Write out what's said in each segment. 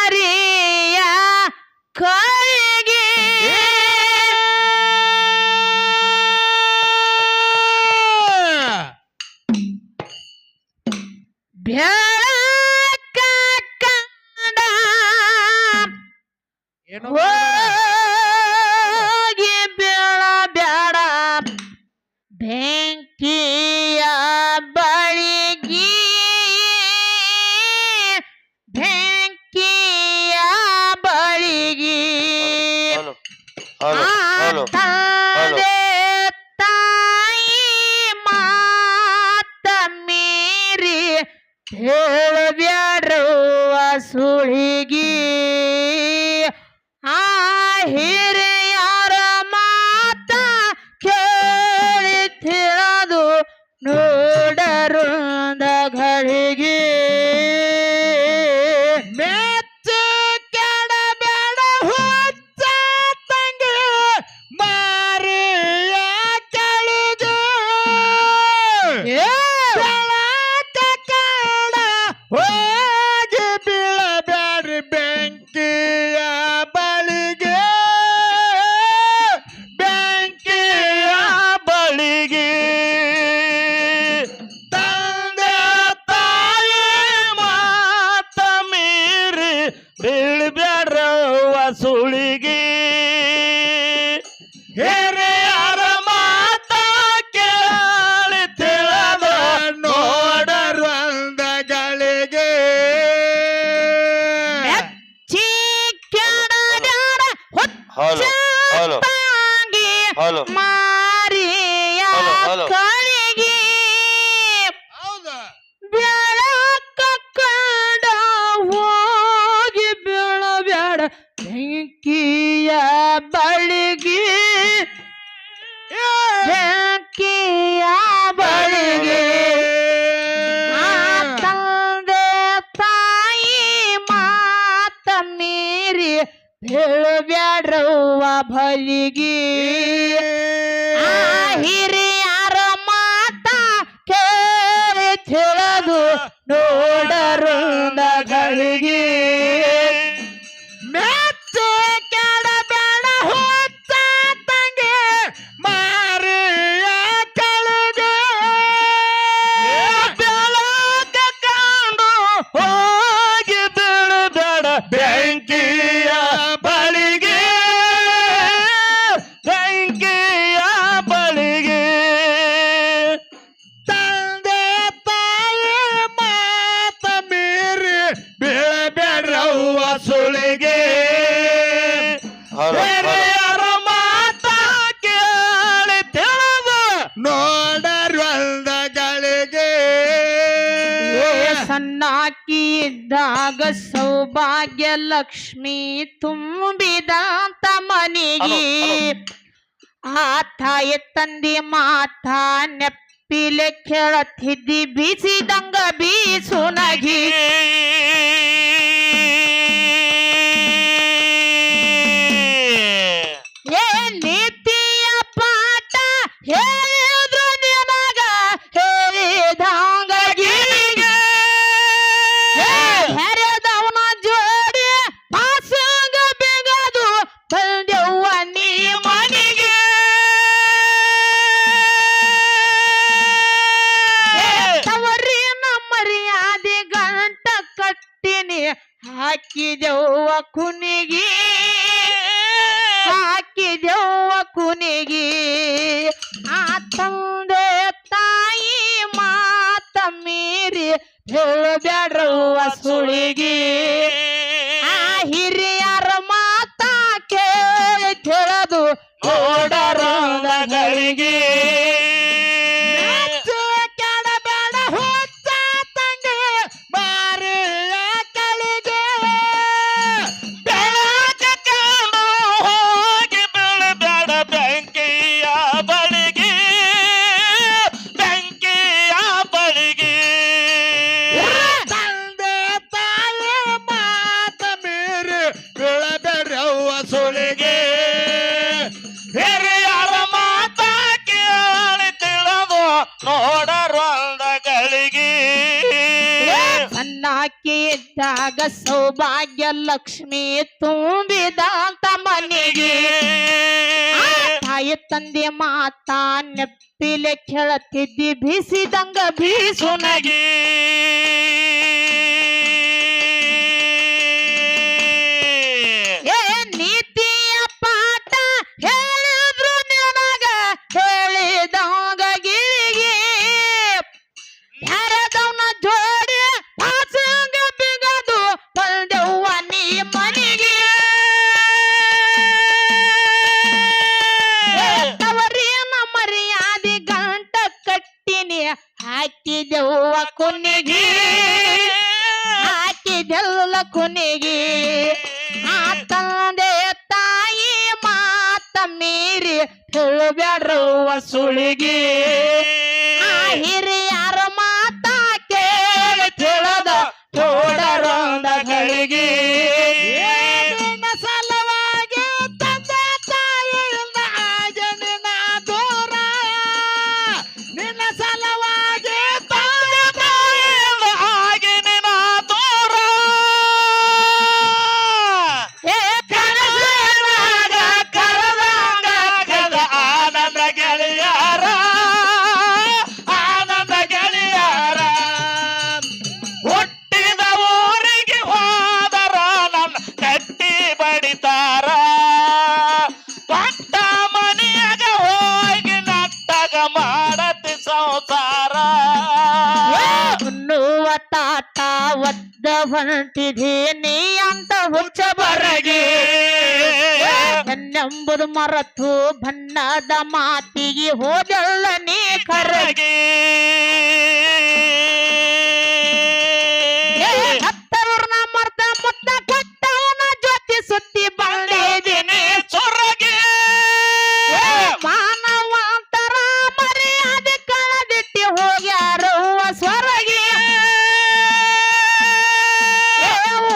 ಮಾರಿಯ ಕೈಗೆ ಬೆಳಕ ಕಂಡ ಹೋಗಿ ಬೀಳಬೇಡ ಬೆಂಕಿಯ ಬಳಿಗೆ ಬೆಂಕಿಯ ಬಳಿಗೆ ತಂದೆ ತಾಯಿ ಮಾತ ಮೀರಿ ಹೇಳಬ್ಯಾಡುವ ಸುಳಿಗೆ ಆ ಹಿರಿಯರ ಮಾತ ಕೇಳಿ ತಿಳಿದು ನೋಡರುಂದಗಳಿಗೆ ಮೆಚ್ಚು ಕೆಡಬೇಡ ಹುಚ್ಚ ತಂಗಿ ಮಾರಿಯ ಕೆಳಗೆ ಬೆಳಕ ಕಂಡ ಹೋಗಿ ಬೀಳಬೇಡ್ರಿ ಬೆಂಕಿಯ ಬಳಿಗೆ ಬೆಂಕಿಯ ಬಳಿಗೆ ತಂದೆ ತಾಯಿ ಮಾತ ಮೀರಿ ಬೀಳ್ಬ್ಯಾಡ್ರವ್ವ ಸುಳಿಗೆ ಹಿರಿಯರ ಮಾತ ಕೇಳಿ ತಿಳಿದ ನೋಡರುಂದಗಳಿಗೆ ಮೆಚ್ಚಿ ಕೆಡಬ್ಯಾಡ ಹುಚ್ಚ ತಂಗಿ ಮಾರಿಯ ಕಳಿಗೆ ಬೆಳಕ ಕಂಡ ಹೋಗಿ ಬೀಳಬೇಡ ಬೆಂಕಿಯ ಬಳಿಗೆ ಬೆಂಕಿಯ ಬಳಿಗೆ ಆ ತಂದೆ ತಾಯಿ ಮಾತ ಮೀರಿ ಬೀಳಬ್ಯಾಡ್ರವ್ವ ಬಲಿಗೆ ಆ ಹಿರಿಯರ ಮಾತ ಕೇಳಿ ತಿಳಿದು ನೋಡರುಂದಗಳಿಗೆ ಮೆಚ್ಚು ಕೆಡಬೇಡ ಹುಚ್ಚ ತಂಗಿ ಮಾರಿಯ ಕೆಳಗೆ ಬೆಳಕ ಕಂಡು ಹೋಗಿ ಬೀಳಬೇಡ ಬೆಂಕಿಯ ಬಳಿಗೆ ಬೆಂಕಿಯ ಬಳಿಗೆ ತಂದೆ ತಾಯಿ ಮಾತ ಮೀರಿ ಬೀಳಬೇಡ್ರವ್ವ ಸುಳಿಗೆ ಹಿರಿಯರ ಮಾತ ಕೇಳಿ ತಿಳಿದು ನೋಡರುಂದಗಳಿಗೆ ಸಣ್ಣಾಕಿ ಇದ್ದಾಗ ಸೌಭಾಗ್ಯ ಲಕ್ಷ್ಮಿ ತುಂಬಿದಂತ ಮನೆಗೆ ಆ ತಾಯಿ ತಂದೆ ಮಾತ ನೆಪ್ಪಿಲೆ ಕೇಳತ್ತಿದ್ದಿ ಬೀಸಿದಂಗ ಬೀಸುನಗಿ ಏ ನೀತಿಯ ಪಾಠ ಹೇಳಿದ್ರು ನಿನಗ ಹೇಳಿದಂಗಾಗಿ ಹೆರೆದವನ ಜೋಡಿ ಪಾಸಂಗ ಬಿಗದು ಬಂದೆವ್ವ ನೀ ಮನೆಗೆ ತವರಿನ ಮರ್ಯಾದೆ ಗಂಟ ಕಟ್ಟಿನಿ ಹಾಕಿದೆವ್ವ ಕುನಿಗೆ ಹಾಕಿದೆವ್ವ ಕುನಿಗೆ ಆ ತಂದೆ ತಾಯಿ ಮಾತ ಮೀರಿ ಹೇಳಬ್ಯಾಡ್ರವ್ವ ಸುಳಿಗೆ ಆ ಹಿರಿಯರ ಮಾತ ಕೇಳಿ ತಿಳಿದು ನೋಡರುಂದಗಳಿಗೆ ಮೆಚ್ಚು ಕೆಡಬೇಡ ಹುಚ್ಚ ತಂಗಿ ಮಾರಿಯ ಕೆಳಗೆ ಬೆಳಕ ಕಂಡು ಹೋಗಿ ಬೀಳಬೇಡ ಬೆಂಕಿಯ ಬಳಿಗೆ ಬೆಂಕಿಯ ಬಳಿಗೆ ತಂದೆ ತಾಯಿ ಆಕೆ ಇದ್ದಾಗ ಸೌಭಾಗ್ಯ ಲಕ್ಷ್ಮಿ ತುಂಬಿದಂತ ಮನೆಗೆ ತಾಯಿ ತಂದೆ ಮಾತಾ ನೆಪ್ಪಿಲೆ ಕೆಳತಿದ್ದಿ ಬೀಸಿದಂಗ ಬೀಸುನಗೆ ನೀತಿಯ ಪಾಠ ಹೇಳಿದ್ರು ನಿನಗ ಹೇಳಿದಂಗ ಗಿರಿಗೆ ಯಾರದವನ ಜೋಡಿ ಪಾಸಂಗ ಬಿಗದು ಬಂದೆವ್ವ ನೀ ಮನೆಗೆ ತವರಿನ ಮರ್ಯಾದೆ ಗಂಟ ಕಟ್ಟಿನಿ ಹಾಕಿದೆವ್ವ ಕೊನೆಗೆ ಹಾಕಿದೆಲ್ಲ ಕೊನೆಗೆ ಆ ತಂದೆ ತಾಯಿ ಮಾತ ಮೀರಿ ಹೇಳಬ್ಯಾಡ್ರವ್ವ ಸುಳಿಗೆ ಆ ಹಿರಿಯರ ಮಾತ ಕೇಳಿ ತಿಳಿದ ತೋಡರೊಂದ ಗಳಿಗೆ ಸಲವಾಗಿ ತಂದೆ ತಾಯಿಯಿಂದ ಜನಿನ ದೂರ ನಿನ್ನ ಸಲವಾಗಿ ತಂದೆ ತಾಯಿಯಿಂದ ಹಾಗೆ ನಿನ್ನ ದೂರ ಕನಸಿನಾಗ ಕರೆದಾಗ ಕದ ಆನಂದ ಗೆಳೆಯರ ಆನಂದ ಗೆಳೆಯರ ಹುಟ್ಟಿದ ಊರಿಗೆ ಹೋದರ ನನ್ನ ಕಟ್ಟಿ ಬಡಿತಾರ ಪಟ್ಟ ಮನೆಯಾಗ ಹೋಗಿ ನಟ್ಟಾಗ ಮಾಡತಿ ಸಂಸಾರ ಉಣ್ಣುವ ತಾಟ ಒದ್ದ ಹೊಂಟಿದೆ ನೀ ಅಂತ ಹುಚ್ಚ ಬರಗೆ ನೆಂಬುದು ಮರತು ಬಣ್ಣದ ಮಾತಿಗೆ ಹೋದಲ್ಲ ನೀ ಕರಗೆ ಹತ್ತವ್ರನ್ನ ಮರ್ತ ಮುತ್ತ ಕೊಟ್ಟವನ ಜೊತೆ ಸುತ್ತಿ ಬಂದಿದ್ದೀನಿ ಸೊರಗೆ ಮಾನವಾಂತರ ಮರ್ಯಾದೆ ಕಳೆದಿಟ್ಟಿ ಹೋಗ್ಯಾರವ್ವ ಸ್ವರಗೆ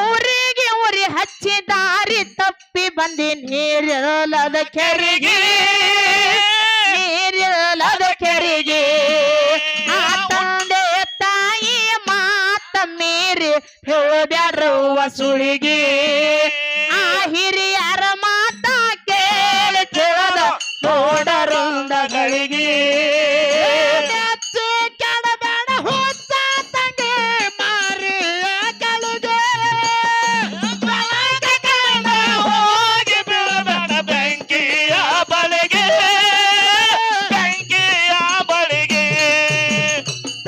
ಊರಿಗೆ ಉರಿ ಹಚ್ಚಿ ದಾರಿ ತಪ್ಪಿ ಬಂದಿ ನೀರಿಲ್ಲದ ಕೆರೆಗೆ ನೀರಿಲ್ಲದ ಕೆರೆಗೆ ಆ ತಂದೆ ತಾಯಿ ಮಾತ ಮೀರಿ ಹೇಳಬ್ಯಾಡ್ರವ್ವ ಸುಳಿಗೆ ಆ ಹಿರಿಯರ ಮಾತ ಕೇಳಿ ತಿಳಿದ ತೋಡರೊಂದಗಳಿಗೆ ಕೆಡಬೇಡ ಹುಚ್ಚ ತಂದೆ ಮಾರಿ ಕಳುಗೆ ಹೋಗಿ ಬೀಳಬೇಡ ಬೆಂಕಿಯ ಬಳಿಗೆ ಬೆಂಕಿಯ ಬಳಿಗೆ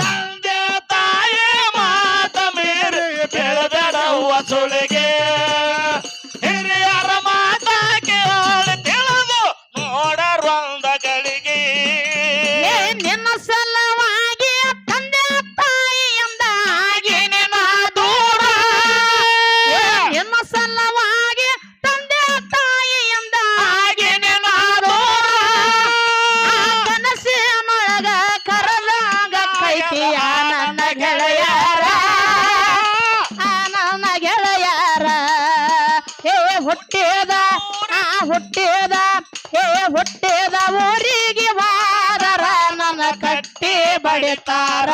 ತಂದೆ ತಾಯಿ ಮಾತ ಮೀರಿ ಬೀಳಬೇಡವ್ವ ಸುಳಿಗೆ ಹಿರಿಯರ ಮಾತ ಕೇಳಿ ತಿಳಿದು ನೋಡರೊಂದ ಗಳಿಗೆ ನಿನ್ನ ಸಲವಾಗಿ ತಂದೆ ತಾಯಿಯಿಂದ ಆಗಿ ನಿನ್ನ ದೂರ ನಿನ್ನ ಸಲವಾಗಿ ತಂದೆ ತಾಯಿಯಿಂದ ಆಗಿ ನಿನ್ನ ದೂರ ಕನಸಿನೊಳಗ ಕರಲಾಗ ಕೈತಿಯ ನನ್ನ ಗೆಳೆಯರ ನನ್ನ ಗೆಳೆಯರ ಹೇ ಹುಟ್ಟಿದ ಹುಟ್ಟಿದ ಹೇ ಹುಟ್ಟಿದ ಊರಿಗೆ ವಾರರ ನನ್ನ ಕಟ್ಟಿ ಬಡಿತಾರ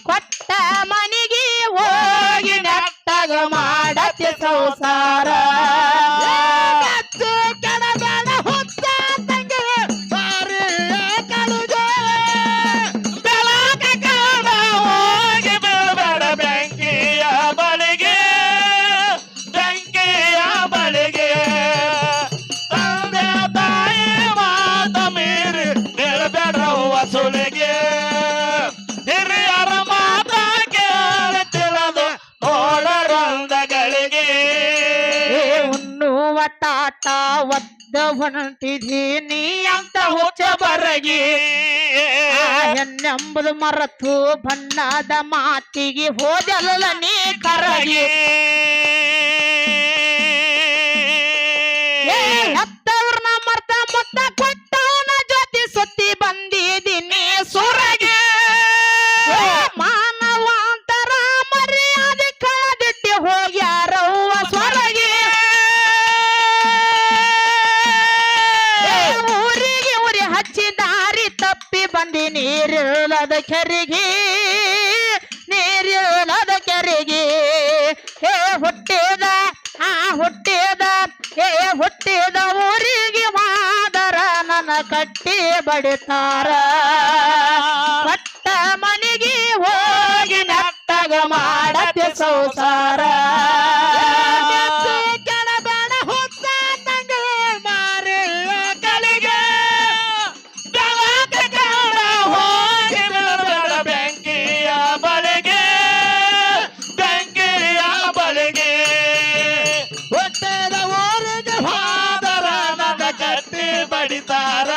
ಕೊಟ್ಟ ಮನಿಗೆ ಹೋಗಿ ನೆಟ್ಟಾಗ ಮಾಡತಿ ಸಂಸಾರ ಕೆಡಬೇಡ ಹುಚ್ಚ ತಂಗಿ ಬಾರಿ ಕಳುಗೆ ಬೆಳಕ ಕಾಣ ಹೋಗಿ ಬೀಳಬೇಡ ಬೆಂಕಿಯ ಬಳಿಗೆ ಬೆಂಕಿಯ ಬಳಿಗೆ ತಂದೆ ತಾಯಿ ಮಾತ ಮೀರಿ ಬೀಳಬೇಡವ್ವ ಸುಳಿಗೆ ಹಿರಿಯರ ಮಾತ ಕೇಳಿ ತಿಳಿದು ನೋಡರೊಂದಗಳಿಗೆ ಉಣ್ಣುವ ತಾಟ ಒದ್ದ ಹೊಂಟಿದೀನಿ ಅಂತ ಹುಚ್ಚ ಬರಗಿ ಹೆಣ್ಣೆಂಬುದು ಮರತು ಬಣ್ಣದ ಮಾತಿಗೆ ಹೋದಲ್ಲ ನೀ ಕರಗಿ ಹತ್ತವ್ರನ್ನ ಮರ್ತ ಮುತ್ತ ಕೊಟ್ಟವನ ಜೊತೆ ಸುತ್ತಿ ಬಂದಿದ್ದೀನಿ ಸುರಗೆ ಮಾನವಾಂತರ ಮರ್ಯಾದೆ ಕಳೆದಿಟ್ಟಿ ಹೋಗ್ಯಾರವ್ವ ಸ್ವರಗೆ ಊರಿಗೆ ಉರಿ ಹಚ್ಚಿ ದಾರಿ ತಪ್ಪಿ ಬಂದಿ ನೀರಿಲ್ಲದ ಕೆರೆಗೆ ನೀರಿಲ್ಲದ ಬಡಿತಾರ ಪಟ್ಟ ಮನೆಗೆ ಹೋಗಿ ನೆಟ್ಟಗ ಮಾಡತ್ತೆ ಸಂಸಾರ ಕೆಳಬೇಡ ಹುತ್ತ ತಂಗ ಮಾರಿ ಕಳಿಗೆ ಬೆಳಕ ಕಾಣ ಹೋಗಿ ಬೀಳಬೇಡ ಬೆಂಕಿಯ ಬಳಿಗೆ ಬೆಂಕಿಯ ಬಳಿಗೆ ಹೊಟ್ಟೆದ ಊರಿಗೆ ಹೋದರ ನನ್ನ ಕಟ್ಟಿ ಬಡಿತಾರ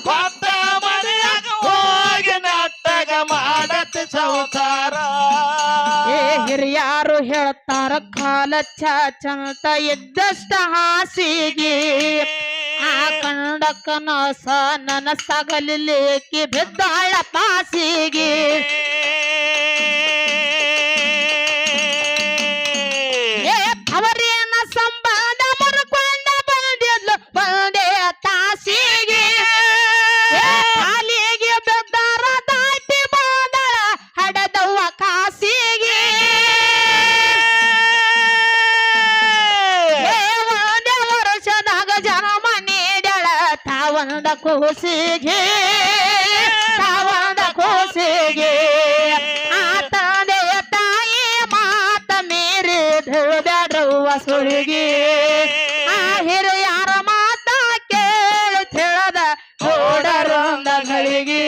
ಕೊಟ್ಟ ಮನೆಯಾಗ ಹೋಗಿ ನಟ್ಟಗ ಮಾಡತ್ತೆ ಸಂಸಾರ ಏ ಹಿರಿಯಾರು ಹೇಳ್ತಾರ ಕಾಲ ಚಾಚಂತ ಇದ್ದಷ್ಟ ಹಾಸಿಗೆ ಆ ಕಂಡ ಕನಸ ನನಸಾಗಲಿಕ್ಕೆ ಬಿದ್ದಾಳ ಪಾಸಿಗೆ ಏ ಅವರೇನ ಸಂಬಂಧ ಮುರ್ಕೊಂಡ ಬಂದಿದ್ಲು ಬಂದೆ ತಾಸಿಗೆ ಏ ಕಾಲಿಗೆ ಬಿದ್ದಾರ ದಾಟಿ ಬಂದಳ ಹಡದವ್ವ ಕಾಸಿಗೆ ಏ ಒಂದೇ ವರ್ಷದಾಗ ಜನ್ಮ ನೀಡಳ ತಾವಂದ ಕೂಸಿಗೆ ತಾವಂದ ಕೂಸಿಗೆ ಆ ತಂದೆಯ ತಾಯಿ ಮಾತ ಮೀರಿ ಬೇಡವ್ವ ಸುಳಿಗೆ ಆ ಹಿರಿಯರ ಮಾತ ಕೇಳಿ ತಿಳಿದ ನೋಡರೊಂದಗಳಿಗೆ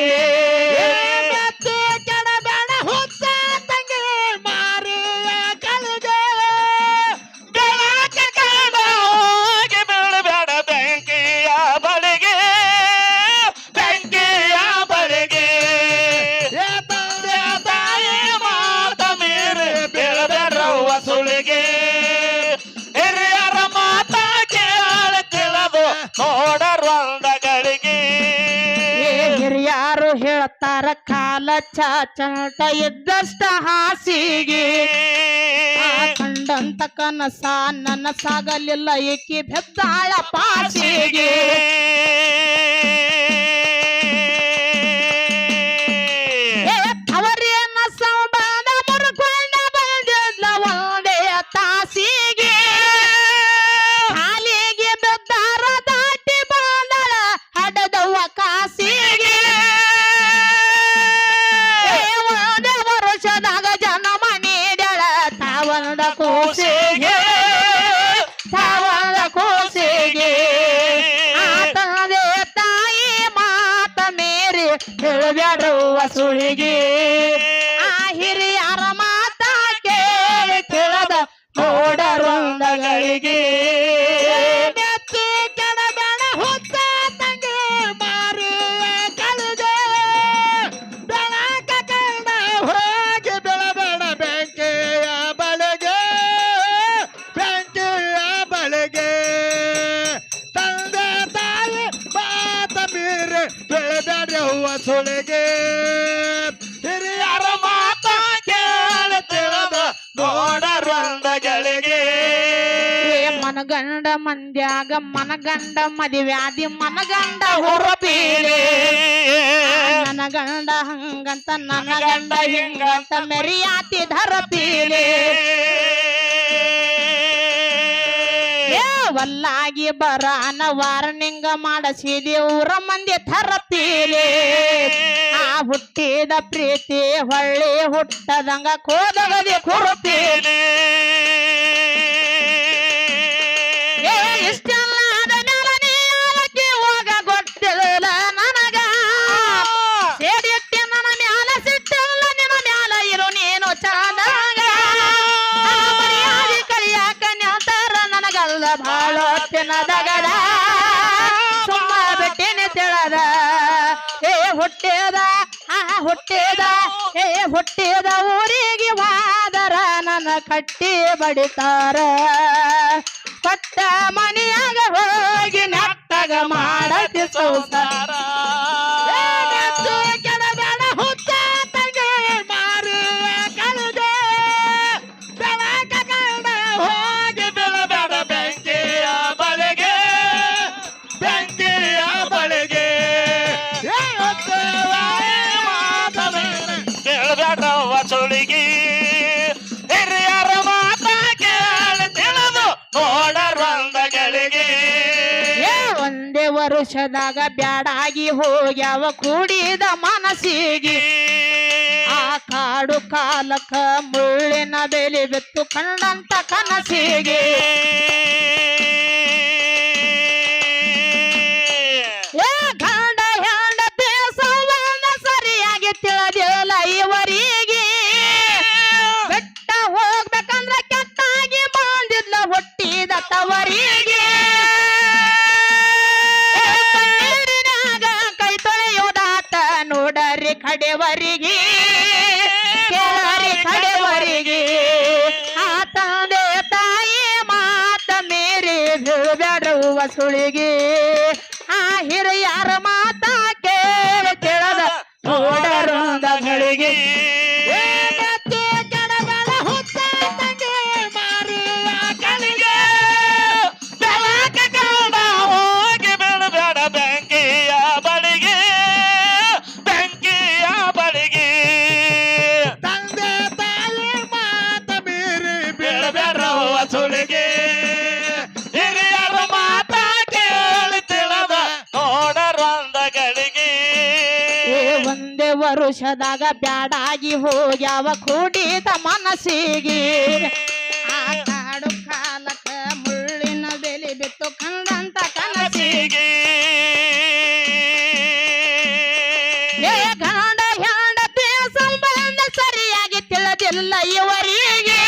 ಕೆಡಬೇಡ ಹುತ್ತ ತಂಗಿ ಮಾರಿಯ ಕಲಿಗೆ ಬೆಳಕ ಕಾಣ ಹೋಗಿ ಬೀಳಬೇಡ ಬೆಂಕಿಯ ಬಳಿಗೆ ಬೆಂಕಿಯ ಬಳಿಗೆ ತಂದೆ ತಾಯಿ ಮಾತ ಮೀರಿ ಬೀಳಬೇಡ್ರವ್ವ ಸುಳಿಗೆ ಹಿರಿಯರ ಮಾತ ಕೇಳಿ ತಿಳಿದು ನೋಡರೊಂದಗಳಿಗೆ ಏ ಹಿರಿಯಾರು ಹೇಳ್ತಾರ ಕಾಲ ಚಾಚಟ ಇದ್ದಷ್ಟ ಹಾಸಿಗೆ ಆ ಕಂಡಂತ ಕನಸ ನನಸಾಗಲಿಲ್ಲ ಏಕೆ ಬೆದ್ದಾಳ ಪಾಸಿಗೆ ಏ ಅವರೇನ ಸಂಬಂಧ ಮುರ್ಕೊಂಡ ಬಂದಿದ್ಲ ಒಂದೇ ತಾಸಿಗೆ ಕಾಲಿಗೆ ಬಿದ್ದಾರ ದಾಟಿ ಬಂದಳ ಹಡದವ್ವ ಕಾಸಿಗೆ ಏ ಒಂದೇ ವರ್ಷದಾಗ ಜನ್ಮ ನೀಡಳ ತಾವಂದ ಕೂಸಿಗೆ ತಾವಂದ ಕೂಸಿಗೆ ಆ ತಂದೆ ತಾಯಿ ಮಾತ ಮೀರಿ ಹೇಳಬೇಡವ್ವ ಸುಳಿಗೆ ಆ ಹಿರಿಯರ ಮಾತ ಕೇಳಿ ತಿಳಿದ ನೋಡರೊಂದಗಳಿಗೆ ನೆತ್ತಿ ಕೆಡಬೇಡ ಹುತ್ತ ತಂಗಿ ಮಾರಿ ಕಲಿಗೆ ಬೆಳಕ ಕಂಡ ಹೋಗಿ ಬೀಳಬೇಡ ಬೆಂಕಿಯ ಬಳಿಗೆ ಬೆಂಕಿಯ ಬಳಿಗೆ ತಂದೆ ತಾಯಿ ಮಾತ ಮೀರಿ ಬೆಳೆದವ್ವ ಸುಳಿಗೆ ಹಿರಿಯರ ಮಾತ ಕೇಳಿ ತಿಳಿದು ನೋಡರೊಂದಗಳಿಗೆ ಮನಗಂಡ ಮಂದ್ಯಾಗ ಮನಗಂಡ ಮದಿವ್ಯಾದಿ ಮನಗಂಡ ಹೊರಪೀಲೆ ನನ್ನ ಗಂಡ ಹಂಗಂತ ನನ್ನ ಗಂಡ ಹಿಂಗಂತ ಮೆರಿಯಾತಿ ಧರಪೀಲೆ ಏ ವಲ್ಲಾಗಿ ಬರಾನ ವಾರ್ನಿಂಗ ಮಾಡಸಿದಿ ಊರ ಮಂದಿ ಥರಪೀಲೆ ಆ ಹುಟ್ಟಿದ ಪ್ರೀತಿ ಹೊಳ್ಳಿ ಹುಟ್ಟದಂಗ ಕೋದಗದಿ ಕುರುಪೀಲೆ ಏ ಇಷ್ಟೆಲ್ಲ ಆದ ಮೇಲೆ ನೀ ಹೋಗ ಗೊತ್ತಿಲ್ಲ ನನಗ ಸೇಡಿಟ್ಟಿ ನನ್ನ ಮ್ಯಾಲ ಸಿಟ್ಟಿಲ್ಲ ನಿನ್ನ ಮ್ಯಾಲ ಇರು ನೀನು ಚಂದಾಗ ಮರ್ಯಾದೆ ಕಳಿಯಾಕ ನಿಂತಾರ ನನಗಲ್ಲ ಭಾಳ ತಿನ್ನದಗದ ಸುಮ್ಮ ಬಿಟ್ಟಿನಿ ತಿಳದ ಏ ಹುಟ್ಟಿದ ಹುಟ್ಟಿದ ಊರಿಗೆ ವಾದರ ನನ್ನ ಕಟ್ಟಿ ಬಡಿತಾರ ಪಟ್ಟ ಮನೆಯಾಗ ಹೋಗಿ ನೆಟ್ಟಗ ಮಾಡತಿ ಸಂಸಾರ ಕೆಡಬೇಡ ಹುತ್ತ ತಂಗಿ ಮಾರಿ ಕಲಿಗೆ ಬೆಳಕ ಕಂಡ ಹೋಗಿ ಬೀಳಬೇಡ ಬೆಂಕಿಯ ಬಳಿಗೆ ಬೆಂಕಿಯ ಬಳಿಗೆ ಕೇಳಬೇಡವ್ವ ಸುಳಿಗೆ ಹಿರಿಯರ ಮಾತ ಕೇಳಿ ತಿಳಿದು ನೋಡರೊಂದಗಳಿಗೆ ಒಂದೇ ವರುಷದಾಗ ಬ್ಯಾಡಾಗಿ ಹೋಗ್ಯಾವ ಕೂಡಿದ ಮನಸ್ಸಿಗೆ ಆ ಕಾಡು ಕಾಲಕ್ಕ ಮುಳ್ಳಿನ ಬೆಲೆ ಬಿತ್ತು ಕಂಡಂತ ಕನಸಿಗೆ ಏ ಗಂಡ ಹೆಂಡತಿ ಸಂಬಂಧ ಸರಿಯಾಗಿ ತಿಳಿದಿಲ್ಲ ಇವರಿಗೆ ಬೆಟ್ಟ ಹೋಗ್ಬೇಕಂದ್ರ ಕೆಟ್ಟಾಗಿ ಬಂದಿದ್ಲ ಹುಟ್ಟಿದ ತವರಿಗೆ ನೀರಿನಾಗ ಕೈ ತೊಳೆಯೋದಾತ ನೋಡರಿ ಕಡೆವರಿಗೆ ಕೇಳರಿ ಕಡೆವರಿಗೆ ಆ ತಂದೆ ತಾಯಿ ಮಾತ ಮೇರಿ ಬೀಳಬೇಡುವ ಸುಳಿಗೆ ಆ ಹಿರಿಯರ ಮಾತ ಕೇಳಿ ತಿಳಿದ ನೋಡರುಂದಗಳಿಗೆ ಹೋಗಿ ಬೀಳಬೇಡ ಬೆಂಕಿಯ ಬಳಿಗೆ ಬೆಂಕಿಯ ಬಳಿಗೆ ತಂದೆ ತಾಯಿ ಮಾತ ಮೀರಿ ಬೀಳಬೇಡವ ಸುಳಿಗೆ ಹಿರಿಯರ ಮಾತ ಕೇಳಿ ತಿಳಿದ ನೋಡರೊಂದಗಳಿಗೆ ಒಂದೇ ವರುಷದಾಗ ಬ್ಯಾಡಾಗಿ ಹೋಗ್ಯಾವ ಕೂಡಿದ ಮನಸ್ಸಿಗೆ ಆ ಕಾಡು ಕಾಲಕ್ಕ ಮುಳ್ಳಿನ ಬೆಲೆ ಬಿತ್ತು ಕಂಡಂತ ಕನಸಿಗೆ ಏ ಗಂಡ ಹೆಂಡತಿ ಸಂಬಂಧ ಸರಿಯಾಗಿ ತಿಳಿದಿಲ್ಲ ಇವರಿಗೆ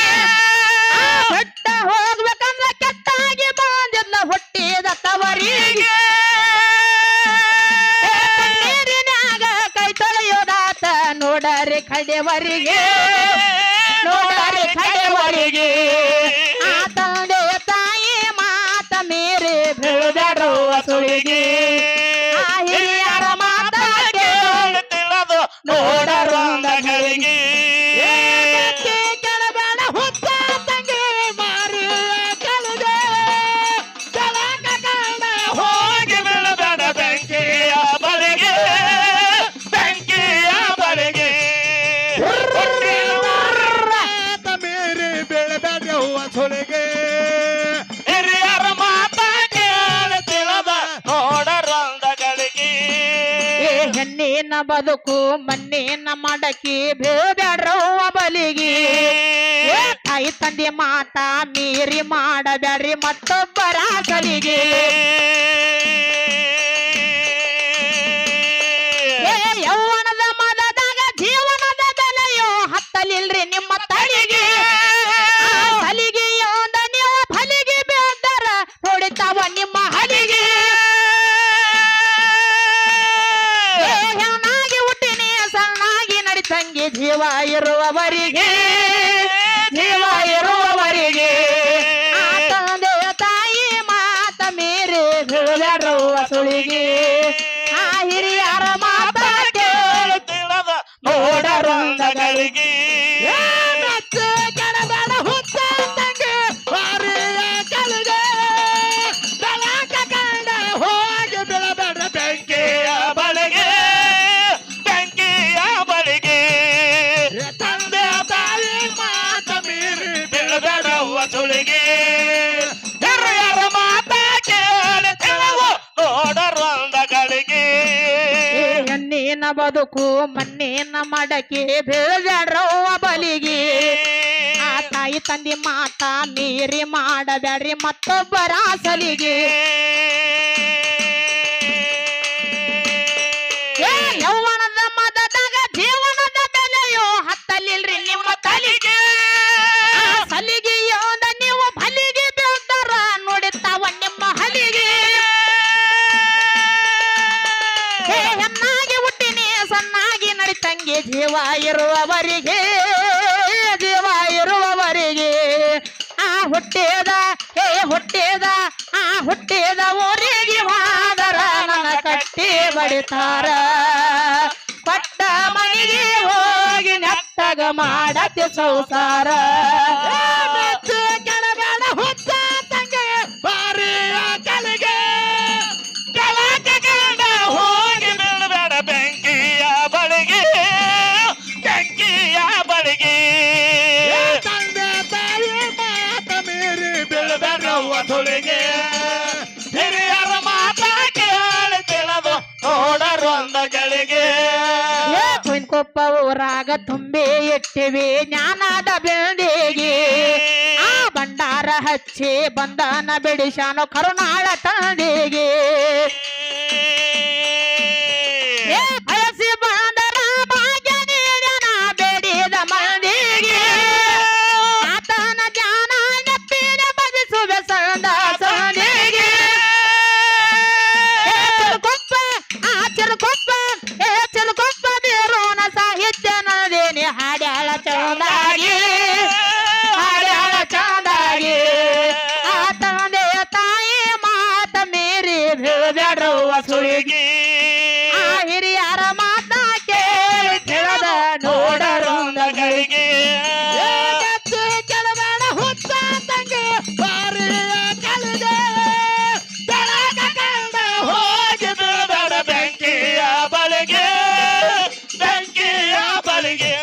ಆ ಬೆಟ್ಟ ಹೋಗ್ಬೇಕಂದ್ರ ಕೆಟ್ಟಾಗಿ ಬಂದಿಲ್ಲ ಹುಟ್ಟಿದ ತವರಿಗೆ ನೀರಿನಾಗ ಕೈ ತೊಳೆಯೋದಾತ ನೋಡರಿ ಕಡೆವರಿಗೆ ನೋಡರಿ ಕಡೆವರಿಗೆ ಆ ತಂದೆ ತಾಯಿ ಮಾತ ಮೀರಿ ಬೀಳಬೇಡುವ ಸುಳಿಗೆ ಆ ಹಿರಿಯರ ಮಾತ ಕೇಳಿ ತಿಳಿದು ನೋಡರೊಂದಗಳಿಗೆ ಕೆಳಬೇಡ ಹುತ್ತ ತಂಗಿ ಮಾರಿ ಕಳೆದೆ ಹೋಗಿ ಬೀಳಬೇಡ ಬೆಂಕಿಯ ಬಳಿಗೆ ಬೆಂಕಿಯ ಬಳಿಗೆ ಮೀರಿ ಬೀಳಬೇಡ ಸುಳಿಗೆ ಹಿರಿಯರ ಮಾತ ಕೇಳಿ ತಿಳಿದ ನೋಡರೊಂದಗಳಿಗೆ ಏ ಹೆಣ್ಣಿನ ಬದುಕು ಮಣ್ಣಿನ ಮಡಕಿ ಬೇಡ್ರವ್ವ ಬಲಿಗೆ ಏ ತಾಯಿ ತಂದೆ ಮಾತ ಮೀರಿ ಮಾಡಬ್ಯಾಡ್ರಿ ಮತ್ತೊಬ್ಬರ ಸಲಿಗೆ ಏ ಯೌವನದ ಮದದಾಗ ಜೀವನದ ಬೆಲೆಯೋ ಹತ್ತಲಿಲ್ರಿ ನಿಮ್ಮ ತಳಿಗೆ ಆ ಸಲಿಗೆಯೊಂದ ನೀವು ಫಲಿಗೆ ಬೇದರ ಹೊಡಿತಾವ ನಿಮ್ಮ ಹಲಿಗೆ ಏ ಹೆಣ್ಣಾಗಿ ಹುಟ್ಟಿನಿ ಸಣ್ಣಾಗಿ ನಡಿತಂಗಿ ಜೀವ ಇರುವವರಿಗೆ ಜೀವ ಇರುವವರಿಗೆ ಆ ತಂದೆ ತಾಯಿ ಮಾತ ಮೀರಿ ಬೀಳಬೇಡುವ ಸುಳಿಗೆ ಆ ಹಿರಿಯರ ಮಾತ ಕೇಳಿ ತಿಳಿದ ನೋಡರೊಂದಗಳಿಗೆ ಕೆಳಬೇಡ ಹುತ್ತ ತಂಗಿ ಬಾರಿಯ ಕಲಿಗೆ ತಲಾಕ ಕಂಡ ಹೋಗಿ ಬೀಳಬೇಡ ಬೆಂಕಿಯ ಬಳಿಗೆ ಬೆಂಕಿಯ ಬಳಿಗೆ ತಂದೆ ತಾಯಿ ಮಾತ ಮೀರಿ ಬೀಳಬೇಡವ್ವ ಸುಳಿಗೆ ಹಿರಿಯರ ಮಾತ ಕೇಳಿ ತಿಳಿದು ನೋಡರೊಂದಗಳಿಗೆ ಹೆಣ್ಣಿನ ಬದುಕು ಮಣ್ಣಿನ ಮಡಕೆ ಬೇಡ್ರವ್ವ ಬಲಿಗೆ ಆ ತಾಯಿ ತಂದೆ ಮಾತ ಮೀರಿ ಮಾಡಬ್ಯಾಡ್ರಿ ಮತ್ತೊಬ್ಬರ ಸಲಿಗೆ ಏ ಯೌವನದ ಮದದಾಗ ಜೀವನದ ಬೆಲೆಯೋ ಹತ್ತಲಿಲ್ರಿ ನಿಮ್ಮ ತಲಿಗೆ ಆ ಸಲಿಗೆಯೋದ ನೀವು ಬಲಿಗೆ ಬೇದರ ನೋಡುತ್ತಾವ ನಿಮ್ಮ ಹಲಿಗೆ ಏ ಹೆಣ್ಣಾಗಿ ಹುಟ್ಟಿನಿ ಸಣ್ಣಾಗಿ ನಡಿತಂಗಿ ಜೀವ ಇರುವವರಿಗೆ ಜೀವ ಇರುವವರಿಗೆ ಆ ಹುಟ್ಟಿದ ಹುಟ್ಟಿದ ಊರಿಗೆ ಹೋದರ ನನ್ನ ಕಟ್ಟಿ ಬಡಿತಾರ ಕೊಟ್ಟ ಮನೆಗೆ ಹೋಗಿ ನೆಟ್ಟಗ ಮಾಡತಿ ಸಂಸಾರ ಕೆಳಬೇಡ ಹುತ್ತ ತಂಗಿ ಬಾರಿಯ ಕಲಿಗೆ ತಲಾಕ ಕಂಡ ಹೋಗಿ ಬೀಳಬೇಡ ಬೆಂಕಿಯ ಬಳಿಗೆ ಬೆಂಕಿಯ ಬಳಿಗೆ ತಂದೆ ತಾಯಿ ಮಾತ ಮೀರಿ ಬೀಳಬೇಡವ್ವ ಸುಳಿಗೆ ಹಿರಿಯರ ಮಾತ ಕೇಳಿ ಗೋವಿಂದಕೊಪ್ಪ ಊರಾಗ ತುಂಬಿ ಇಟ್ಟಿವಿ ಜ್ಞಾನದ ಬಿಲ್ಡಿಗೆ ಆ ಭಂಡಾರ ಹಚ್ಚಿ ಬಂಧನ ಬಿಡಿಸಾನು ಕರುನಾಳ ತಂದೆಗೆ ಬಯಸಿ ಬಂದರ ಭಾಗ್ಯ ನೀಡನ ಬೇಡಿದ ಮಂದಿಗೆ ಆತನ ಜ್ಞಾನ ನೆಪ್ಪಿನ ಬದಿಸುವ ಸಂದ ಸಂದಿಗೆ ಚಿಲುಕೊಪ್ಪ ಬೀರೋನ ಸಾಹಿತ್ಯ ನದೇನಿ ಹಾಡ್ಯಾಳ ಚಂದಾಗಿ ಹಾಡ್ಯಾಳ ಚಂದಾಗಿ ಆ ತಂದೆಯ ತಾಯಿ ಮಾತ ಮೀರಿ ಬೀಳ್ಬೇಡ್ರವ್ವ ಸುಳಿಗಿ ಆ ಹಿರಿಯರ ಮಾತ ಕೇಳಿ ತಿಳಿದ ನೋಡರೊಂದಗಳಿಗೆ ಕೆಳಬೇಡ ಹುತ್ತ ತಂಗಿ ಬಾರಿಯ ಕಲಿಗೆ ಬೆಳಕ ಕಂಡ ಹೋಗಿ ಬೀಳಬೇಡ ಬೆಂಕಿಯ ಬಳಿಗೆ ಬೆಂಕಿಯ ಬಳಿಗೆ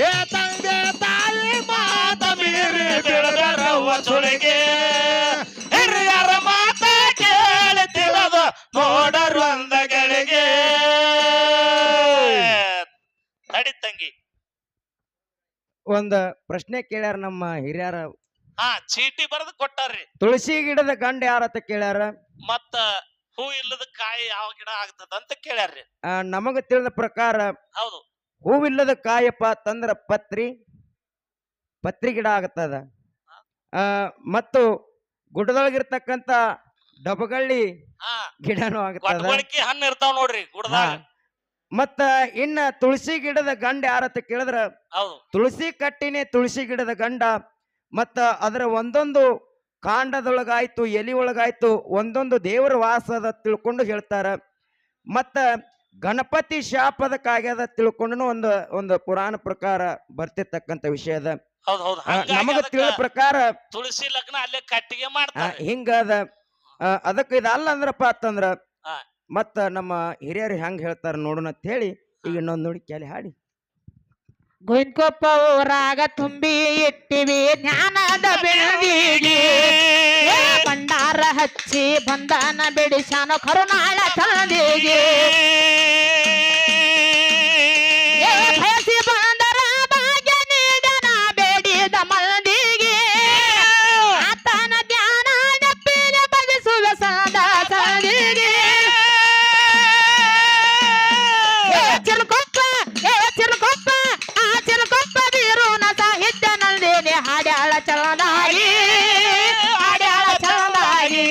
ಏ ತಂದೆ ತಾಯಿ ಮಾತ ಮೀರಿ ಬೀಳಬೇಡವ್ವ ಸುಳಿಗೆ ಹಿರಿಯರ ಮಾತ ಕೇಳಿ ತಿಳಿದು ನೋಡರೊಂದಗಳಿಗೆ ತಡಿ ತಂಗಿ ಒಂದ ಪ್ರಶ್ನೆ ಕೇಳ್ಯಾರ ನಮ್ಮ ಹಿರಿಯರ. ಹಾ ಚೀಟಿ ಬರೆದು ಕೊಟ್ಟಾರ್ರಿ. ತುಳಸಿ ಗಿಡದ ಗಂಡ ಯಾರತ್ತ ಕೇಳ್ಯಾರ. ಮತ್ತ ಹೂ ಇಲ್ಲದ ಕಾಯಿ ಯಾವ ಗಿಡ ಆಗ್ತದ ಅಂತ ಕೇಳ್ಯಾರ್ರಿ. ನಮಗ ತಿಳಿದ ಪ್ರಕಾರ ಹೌದು ಹೂವಿಲ್ಲದ ಕಾಯಪ್ಪ ತಂದ್ರ ಪತ್ರಿ ಗಿಡ ಆಗತ್ತದ. ಮತ್ತು ಗುಡ್ಡದೊಳಗಿರ್ತಕ್ಕಂತ ಡಬಗಳ್ಳಿ ಹಾ ಗಿಡನೂ ಆಗತ್ತದ. ಗೊಟ್ಟಗೊಳಕಿ ಹಣ್ಣು ಇರ್ತಾವ ನೋಡ್ರಿ ಗುಡ್ದಾಗ. ಮತ್ತ ಇನ್ನ ತುಳಸಿ ಗಿಡದ ಗಂಡ ಯಾರತ್ತ ಕೇಳಿದ್ರ ಹೌದು ತುಳಸಿ ಕಟ್ಟಿನೇ ತುಳಸಿ ಗಿಡದ ಗಂಡ. ಮತ್ತ ಅದರ ಒಂದೊಂದು ಕಾಂಡದೊಳಗಾಯ್ತು ಎಲಿ ಒಳಗಾಯ್ತು ಒಂದೊಂದು ದೇವರ ವಾಸದ ತಿಳ್ಕೊಂಡು ಹೇಳ್ತಾರ. ಮತ್ತ ಗಣಪತಿ ಶಾಪದ ಕಾಗ್ಯದ ತಿಳ್ಕೊಂಡು ಒಂದು ಪುರಾಣ ಪ್ರಕಾರ ಬರ್ತಿರ್ತಕ್ಕಂಥ ವಿಷಯ ಅದ. ಹೌದು ಹೌದು ನಮಗ ತಿಳಿದ ಪ್ರಕಾರ ತುಳಸಿ ಲಗ್ನ ಅಲ್ಲೇ ಕಟ್ಟಿಗೆ ಮಾಡ್ತಾರೆ. ಹಿಂಗದ. ಅದಕ್ಕ ಇದಲ್ಲ ಅಂದ್ರಪ್ಪ ಅಂತಂದ್ರ ಹಾ. ಮತ್ತ ನಮ್ಮ ಹಿರಿಯರು ಹೆಂಗ್ ಹೇಳ್ತಾರ ನೋಡೋಣ ಅಂತ ಹೇಳಿ ಈಗ ಇನ್ನೊಂದು ನೋಡಿ ಕೇಳಿ ಹಾಡಿ. ಗೋವಿಂದಕೊಪ್ಪ ಊರಾಗ ತುಂಬಿ ಇಟ್ಟಿವಿ ಜ್ಞಾನದ ಬೆಳಗಿಗೆ ಭಂಡಾರ ಹಚ್ಚಿ ಬಂಧನ ಬಿಡಿಸಾನು ಕರುನಾಳ ತಂದೆಗೆ ಬಯಸಿ ಬಂದರ ಭಾಗ್ಯ ನೀಡನ ಬೇಡಿದ ಮಂದಿಗೆ ಆತನ ಜ್ಞಾನ ನೆಪ್ಪಿನ ಬದಿಸುವ ಸದಾ ಸಂದಿಗೆ ಚಿಲುಕೊಪ್ಪ ಬೀರೋನ ಸಾಹಿತ್ಯ ನಂದೇನೆ ಹಾಡ್ಯಾಳ ಚಂದಾಗಿ ಹಾಡ್ಯಾಳ ಚಂದಾಗಿ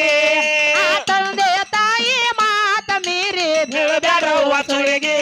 ಆ ತಂದೆಯ ತಾಯಿ ಮಾತ ಮೀರಿ ಬೀಳ್ಬೇಡ್ರವ್ವ ಸುಳಿಗೆ